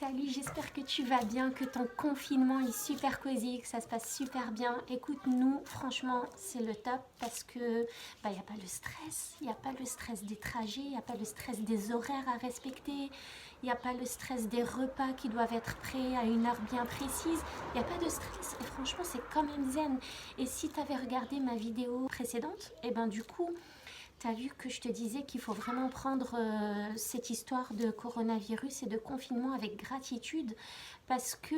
Salut, j'espère que tu vas bien, que ton confinement est super cosy, que ça se passe super bien. Écoute, nous, franchement, c'est le top parce que il n'y a pas le stress, il n'y a pas le stress des trajets, il n'y a pas le stress des horaires à respecter, il n'y a pas le stress des repas qui doivent être prêts à une heure bien précise, il n'y a pas de stress et franchement, c'est quand même zen. Et si tu avais regardé ma vidéo précédente, et ben du coup, tu as vu que je te disais qu'il faut vraiment prendre cette histoire de coronavirus et de confinement avec gratitude parce que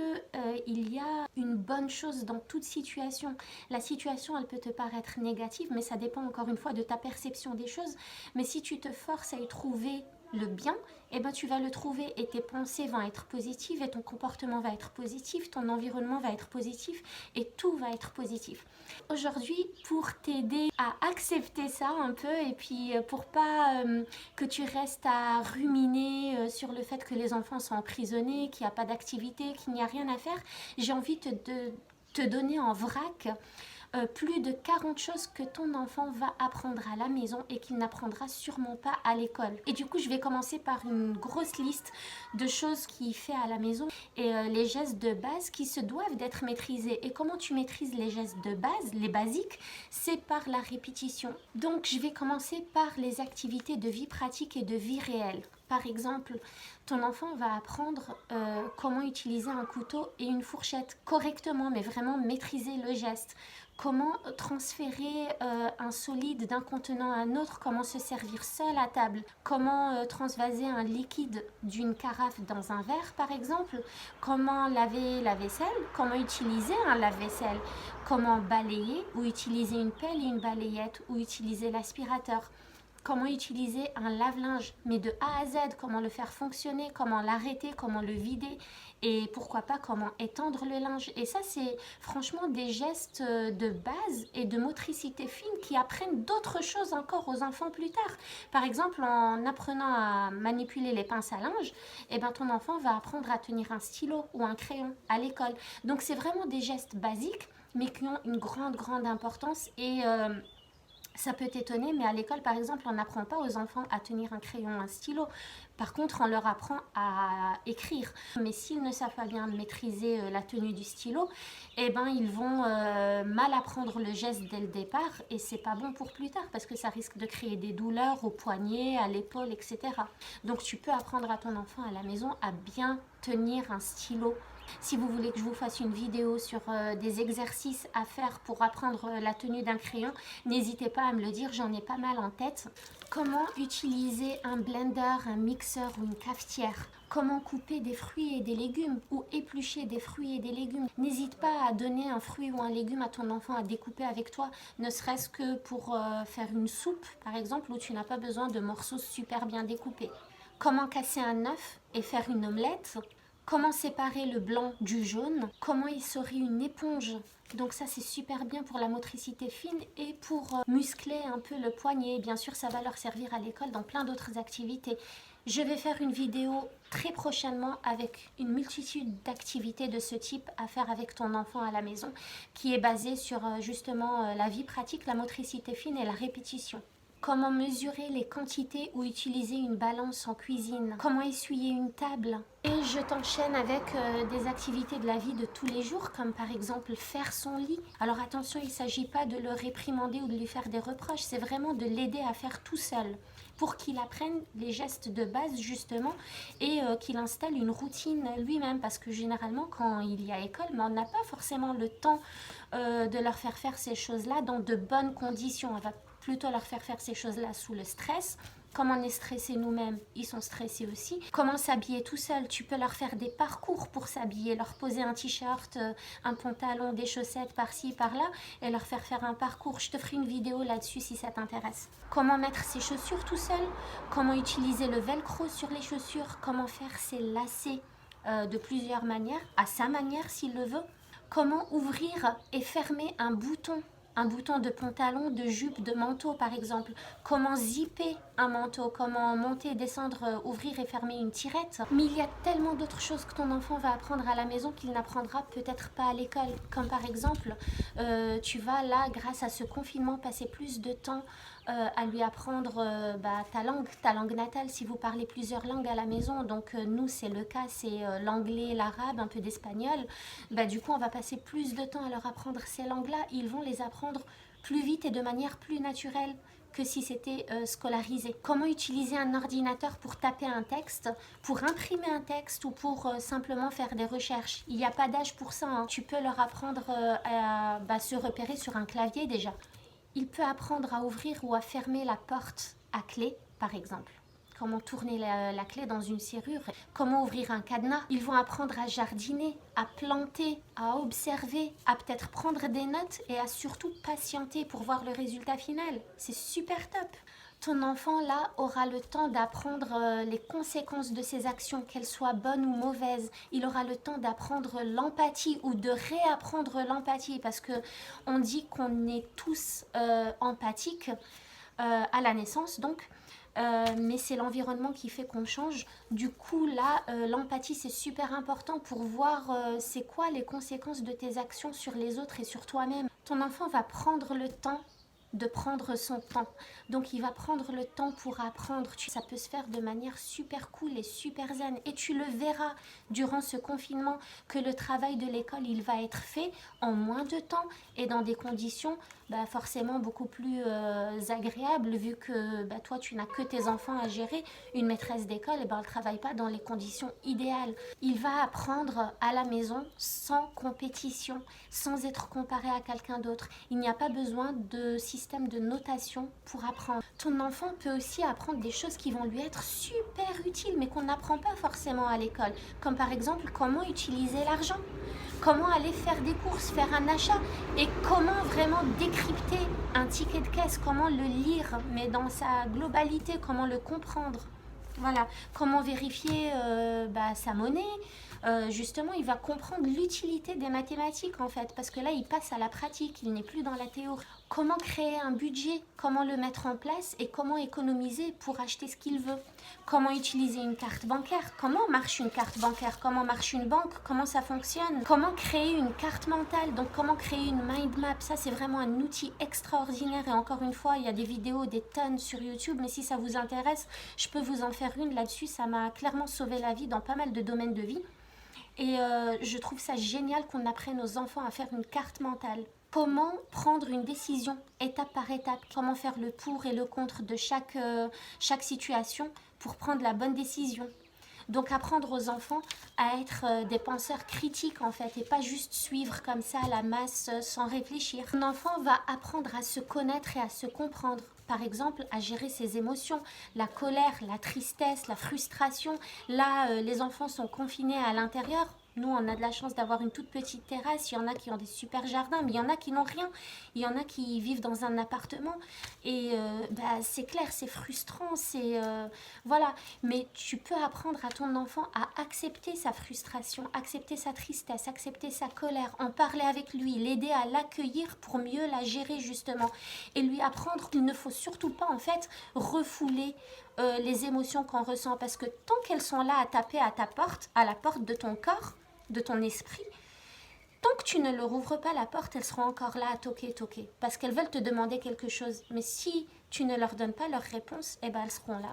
il y a une bonne chose dans toute situation. La situation, elle peut te paraître négative, mais ça dépend encore une fois de ta perception des choses. Mais si tu te forces à y trouver le bien, eh ben tu vas le trouver et tes pensées vont être positives et ton comportement va être positif, ton environnement va être positif et tout va être positif. Aujourd'hui, pour t'aider à accepter ça un peu et puis pour pas que tu restes à ruminer sur le fait que les enfants sont emprisonnés, qu'il n'y a pas d'activité, qu'il n'y a rien à faire, j'ai envie de te donner en vrac plus de 40 choses que ton enfant va apprendre à la maison et qu'il n'apprendra sûrement pas à l'école. Et du coup, je vais commencer par une grosse liste de choses qu'il fait à la maison et les gestes de base qui se doivent d'être maîtrisés. Et comment tu maîtrises les gestes de base, les basiques, c'est par la répétition. Donc, je vais commencer par les activités de vie pratique et de vie réelle. Par exemple, ton enfant va apprendre comment utiliser un couteau et une fourchette correctement, mais vraiment maîtriser le geste. Comment transférer un solide d'un contenant à un autre, comment se servir seul à table, comment transvaser un liquide d'une carafe dans un verre par exemple, comment laver la vaisselle, comment utiliser un lave-vaisselle, comment balayer ou utiliser une pelle et une balayette ou utiliser l'aspirateur. Comment utiliser un lave-linge, mais de A à Z, comment le faire fonctionner, comment l'arrêter, comment le vider et pourquoi pas comment étendre le linge. Et ça, c'est franchement des gestes de base et de motricité fine qui apprennent d'autres choses encore aux enfants plus tard. Par exemple, en apprenant à manipuler les pinces à linge, eh ben, ton enfant va apprendre à tenir un stylo ou un crayon à l'école. Donc, c'est vraiment des gestes basiques, mais qui ont une grande importance et ça peut t'étonner, mais à l'école, par exemple, on n'apprend pas aux enfants à tenir un crayon, un stylo. Par contre, on leur apprend à écrire. Mais s'ils ne savent pas bien maîtriser la tenue du stylo, eh ben, ils vont mal apprendre le geste dès le départ et c'est pas bon pour plus tard parce que ça risque de créer des douleurs au poignet, à l'épaule, etc. Donc, tu peux apprendre à ton enfant à la maison à bien tenir un stylo. Si vous voulez que je vous fasse une vidéo sur des exercices à faire pour apprendre la tenue d'un crayon, n'hésitez pas à me le dire, j'en ai pas mal en tête. Comment utiliser un blender, un mixeur ou une cafetière? Comment couper des fruits et des légumes ou éplucher des fruits et des légumes? N'hésite pas à donner un fruit ou un légume à ton enfant à découper avec toi, ne serait-ce que pour faire une soupe par exemple où tu n'as pas besoin de morceaux super bien découpés. Comment casser un œuf et faire une omelette? Comment séparer le blanc du jaune? Comment essorer une éponge? Donc ça c'est super bien pour la motricité fine et pour muscler un peu le poignet. Bien sûr ça va leur servir à l'école dans plein d'autres activités. Je vais faire une vidéo très prochainement avec une multitude d'activités de ce type à faire avec ton enfant à la maison qui est basée sur justement la vie pratique, la motricité fine et la répétition. Comment mesurer les quantités ou utiliser une balance en cuisine? Comment essuyer une table? Et je t'enchaîne avec des activités de la vie de tous les jours, comme par exemple faire son lit. Alors attention, il ne s'agit pas de le réprimander ou de lui faire des reproches, c'est vraiment de l'aider à faire tout seul pour qu'il apprenne les gestes de base justement et qu'il installe une routine lui-même parce que généralement quand il y a école, on n'a pas forcément le temps de leur faire ces choses-là dans de bonnes conditions. On va plutôt leur faire ces choses-là sous le stress. Comme on est stressé nous-mêmes, ils sont stressés aussi. Comment s'habiller tout seul? Tu peux leur faire des parcours pour s'habiller, leur poser un t-shirt, un pantalon, des chaussettes par-ci, par-là et leur faire un parcours. Je te ferai une vidéo là-dessus si ça t'intéresse. Comment mettre ses chaussures tout seul? Comment utiliser le velcro sur les chaussures? Comment faire ses lacets de plusieurs manières, à sa manière s'il le veut? Comment ouvrir et fermer un bouton un bouton de pantalon, de jupe, de manteau par exemple. Comment zipper un manteau, comment monter, descendre, ouvrir et fermer une tirette. Mais il y a tellement d'autres choses que ton enfant va apprendre à la maison qu'il n'apprendra peut-être pas à l'école. Comme par exemple, tu vas là, grâce à ce confinement, passer plus de temps à lui apprendre ta langue natale si vous parlez plusieurs langues à la maison. Donc nous c'est le cas, c'est l'anglais, l'arabe, un peu d'espagnol. Du coup on va passer plus de temps à leur apprendre ces langues-là. Ils vont les apprendre plus vite et de manière plus naturelle que si c'était scolarisé. Comment utiliser un ordinateur pour taper un texte, pour imprimer un texte ou pour simplement faire des recherches. Il n'y a pas d'âge pour ça, hein. Tu peux leur apprendre à se repérer sur un clavier déjà. Il peut apprendre à ouvrir ou à fermer la porte à clé, par exemple. Comment tourner la clé dans une serrure, comment ouvrir un cadenas. Ils vont apprendre à jardiner, à planter, à observer, à peut-être prendre des notes et à surtout patienter pour voir le résultat final. C'est super top. Ton enfant là aura le temps d'apprendre les conséquences de ses actions, qu'elles soient bonnes ou mauvaises. Il aura le temps d'apprendre l'empathie ou de réapprendre l'empathie parce que on dit qu'on est tous empathiques à la naissance donc. Mais c'est l'environnement qui fait qu'on change. Du coup, là, l'empathie, c'est super important pour voir c'est quoi les conséquences de tes actions sur les autres et sur toi-même. Ton enfant va prendre le temps de prendre son temps. Donc, il va prendre le temps pour apprendre. Ça peut se faire de manière super cool et super zen. Et tu le verras durant ce confinement que le travail de l'école, il va être fait en moins de temps et dans des conditions forcément beaucoup plus agréables vu que toi, tu n'as que tes enfants à gérer. Une maîtresse d'école, elle ne travaille pas dans les conditions idéales. Il va apprendre à la maison sans compétition, sans être comparé à quelqu'un d'autre. Il n'y a pas besoin de système de notation pour apprendre. Ton enfant peut aussi apprendre des choses qui vont lui être super utiles mais qu'on n'apprend pas forcément à l'école. Comme par exemple comment utiliser l'argent, comment aller faire des courses, faire un achat et comment vraiment décrypter un ticket de caisse, comment le lire mais dans sa globalité, comment le comprendre. Voilà, comment vérifier sa monnaie. Justement, il va comprendre l'utilité des mathématiques en fait, parce que là, il passe à la pratique, il n'est plus dans la théorie. Comment créer un budget, comment le mettre en place et comment économiser pour acheter ce qu'il veut. Comment utiliser une carte bancaire, comment marche une carte bancaire, comment marche une banque, comment ça fonctionne. Comment créer une carte mentale, donc comment créer une mind map. Ça, c'est vraiment un outil extraordinaire et encore une fois, il y a des vidéos, des tonnes sur YouTube, mais si ça vous intéresse, je peux vous en faire une là-dessus. Ça m'a clairement sauvé la vie dans pas mal de domaines de vie. Et je trouve ça génial qu'on apprenne aux enfants à faire une carte mentale. Comment prendre une décision étape par étape, comment faire le pour et le contre de chaque situation pour prendre la bonne décision. Donc apprendre aux enfants à être des penseurs critiques en fait et pas juste suivre comme ça la masse sans réfléchir. Un enfant va apprendre à se connaître et à se comprendre. Par exemple, à gérer ses émotions, la colère, la tristesse, la frustration. Là, les enfants sont confinés à l'intérieur. Nous, on a de la chance d'avoir une toute petite terrasse. Il y en a qui ont des super jardins, mais il y en a qui n'ont rien. Il y en a qui vivent dans un appartement. Et c'est clair, c'est frustrant. Voilà. Mais tu peux apprendre à ton enfant à accepter sa frustration, accepter sa tristesse, accepter sa colère, en parler avec lui, l'aider à l'accueillir pour mieux la gérer justement. Et lui apprendre qu'il ne faut surtout pas en fait refouler les émotions qu'on ressent. Parce que tant qu'elles sont là à taper à ta porte, à la porte de ton corps, de ton esprit, tant que tu ne leur ouvres pas la porte, elles seront encore là à toquer, parce qu'elles veulent te demander quelque chose. Mais si tu ne leur donnes pas leur réponse, elles seront là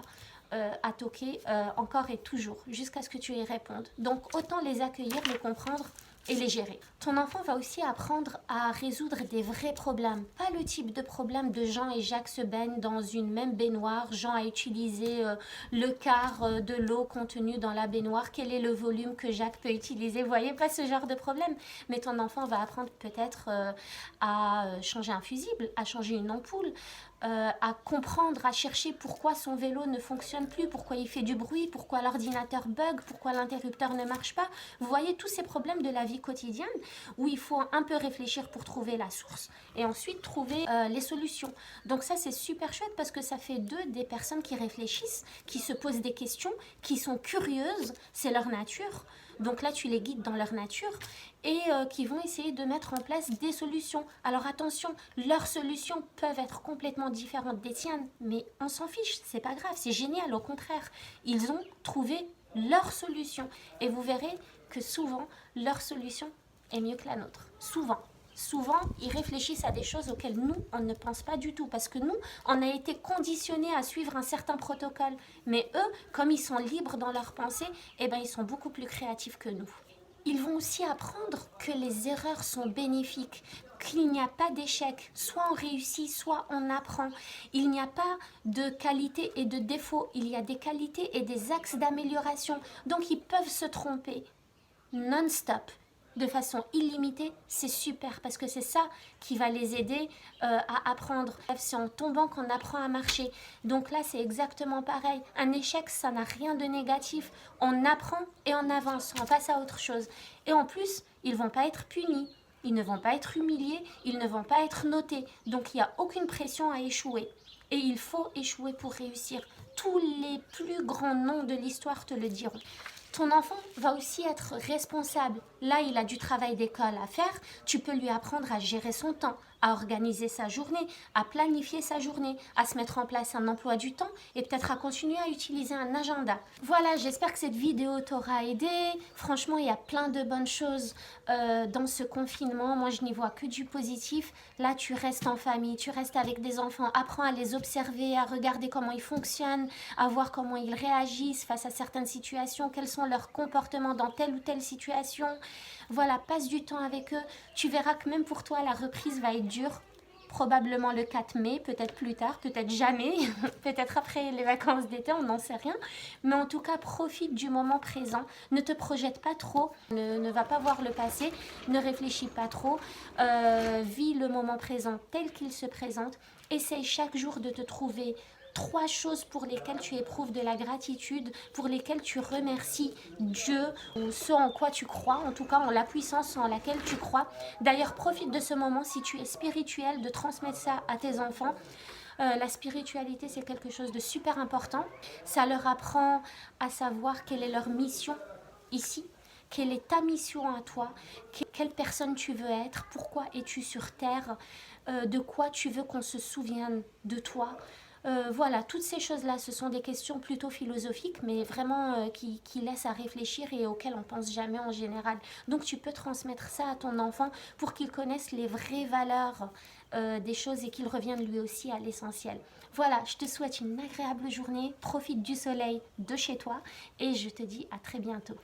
à toquer encore et toujours, jusqu'à ce que tu y répondes. Donc autant les accueillir, les comprendre et les gérer. Ton enfant va aussi apprendre à résoudre des vrais problèmes, pas le type de problème de Jean et Jacques se baignent dans une même baignoire, Jean a utilisé le quart de l'eau contenue dans la baignoire, quel est le volume que Jacques peut utiliser, vous voyez, pas ce genre de problème. Mais ton enfant va apprendre peut-être à changer un fusible, à changer une ampoule, à comprendre, à chercher pourquoi son vélo ne fonctionne plus, pourquoi il fait du bruit, pourquoi l'ordinateur bug, pourquoi l'interrupteur ne marche pas. Vous voyez tous ces problèmes de la vie quotidienne où il faut un peu réfléchir pour trouver la source et ensuite trouver les solutions. Donc ça c'est super chouette parce que ça fait d'eux des personnes qui réfléchissent, qui se posent des questions, qui sont curieuses, c'est leur nature. Donc là, tu les guides dans leur nature et qui vont essayer de mettre en place des solutions. Alors attention, leurs solutions peuvent être complètement différentes des tiennes, mais on s'en fiche, c'est pas grave, c'est génial, au contraire. Ils ont trouvé leur solution et vous verrez que souvent, leur solution est mieux que la nôtre. Souvent. Souvent, ils réfléchissent à des choses auxquelles nous, on ne pense pas du tout. Parce que nous, on a été conditionnés à suivre un certain protocole. Mais eux, comme ils sont libres dans leurs pensées, eh ben, ils sont beaucoup plus créatifs que nous. Ils vont aussi apprendre que les erreurs sont bénéfiques, qu'il n'y a pas d'échec. Soit on réussit, soit on apprend. Il n'y a pas de qualité et de défaut. Il y a des qualités et des axes d'amélioration. Donc, ils peuvent se tromper non-stop, de façon illimitée, c'est super parce que c'est ça qui va les aider à apprendre. C'est en tombant qu'on apprend à marcher. Donc là, c'est exactement pareil. Un échec, ça n'a rien de négatif. On apprend et on avance, on passe à autre chose. Et en plus, ils ne vont pas être punis. Ils ne vont pas être humiliés, ils ne vont pas être notés. Donc il n'y a aucune pression à échouer. Et il faut échouer pour réussir. Tous les plus grands noms de l'histoire te le diront. Ton enfant va aussi être responsable. Là, il a du travail d'école à faire. Tu peux lui apprendre à gérer son temps, à organiser sa journée, à planifier sa journée, à se mettre en place un emploi du temps et peut-être à continuer à utiliser un agenda. Voilà, j'espère que cette vidéo t'aura aidé. Franchement, il y a plein de bonnes choses dans ce confinement. Moi, je n'y vois que du positif. Là, tu restes en famille, tu restes avec des enfants. Apprends à les observer, à regarder comment ils fonctionnent, à voir comment ils réagissent face à certaines situations, quels sont leurs comportements dans telle ou telle situation. Voilà, passe du temps avec eux. Tu verras que même pour toi, la reprise va être dure. Probablement le 4 mai, peut-être plus tard, peut-être jamais, peut-être après les vacances d'été, on n'en sait rien. Mais en tout cas, profite du moment présent. Ne te projette pas trop, ne va pas voir le passé, ne réfléchis pas trop. Vis le moment présent tel qu'il se présente. Essaye chaque jour de te trouver 3 choses pour lesquelles tu éprouves de la gratitude, pour lesquelles tu remercies Dieu, ou ce en quoi tu crois, en tout cas en la puissance en laquelle tu crois. D'ailleurs, profite de ce moment si tu es spirituel, de transmettre ça à tes enfants. La spiritualité, c'est quelque chose de super important. Ça leur apprend à savoir quelle est leur mission ici. Quelle est ta mission à toi? Quelle personne tu veux être? Pourquoi es-tu sur Terre? De quoi tu veux qu'on se souvienne de toi? Voilà, toutes ces choses-là, ce sont des questions plutôt philosophiques, mais vraiment qui laissent à réfléchir et auxquelles on pense jamais en général. Donc tu peux transmettre ça à ton enfant pour qu'il connaisse les vraies valeurs des choses et qu'il revienne lui aussi à l'essentiel. Voilà, je te souhaite une agréable journée, profite du soleil de chez toi et je te dis à très bientôt.